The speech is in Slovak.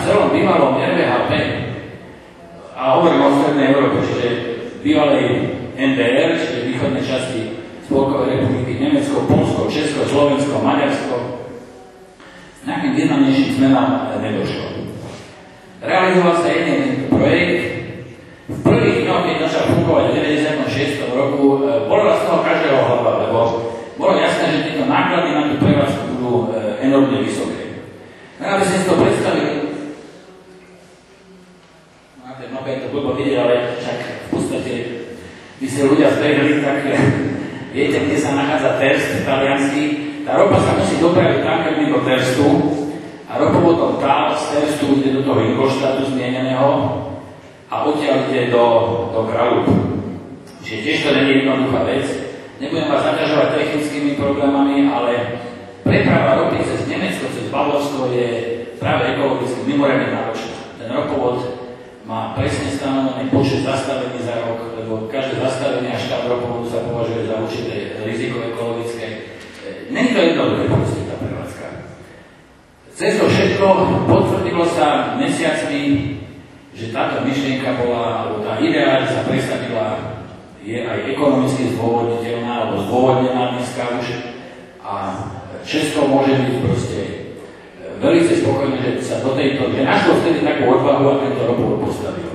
celom bývalom RVHP, a hovorím o Strednej Európe, čiže bývalej NDR, čiže východnej časti Spolkovej republiky Nemecko, Poľsko, Česko, Slovensko, Maďarsko, nejakým významnejším zmenám nedošlo. Realizoval sa jeden tento projekt. V prvých dňoch, keď začal fungovať v 96. roku, bola z toho každého hlava, lebo bolo jasné, že tieto náklady na tú prevádzku budú enormne vysoké. Aby ste si to predstavili, máte mnohé to blbo vidieť, ale však v podstate, vy ste ľudia zbehli, tak viete, kde sa nachádza Terst taliansky. Tá ropa sa musí dopraviť tankermi do Terstu a ropovodom TAL z Terstu ide do toho Ingolštátu zmieneného a odtiaľ ide do Kralup. Čiže tiež to nie je jednoduchá vec. Nebudem vás zaťažovať technickými problémami, ale preprava ropy cez Nemecko, cez Bavorsko je práve ekologicky mimoriadne náročná. Ten ropovod má presne stanovený počet zastavení za rok, lebo každé zastavenie a štát ropovodu sa považuje za určité riziko ekologické. Není to jednoduché proste tá prevádzka. Cez to všetko potvrdilo sa mesiacmi, že táto myšlienka bola, alebo tá idea, že sa predstavila, je aj ekonomicky zdôvodniteľná, alebo zdôvodnená dneska už. A Česko môže byť proste veľmi spokojné, že sa do tejto, že našlo vtedy takú odvahu a tento ropovod postavil.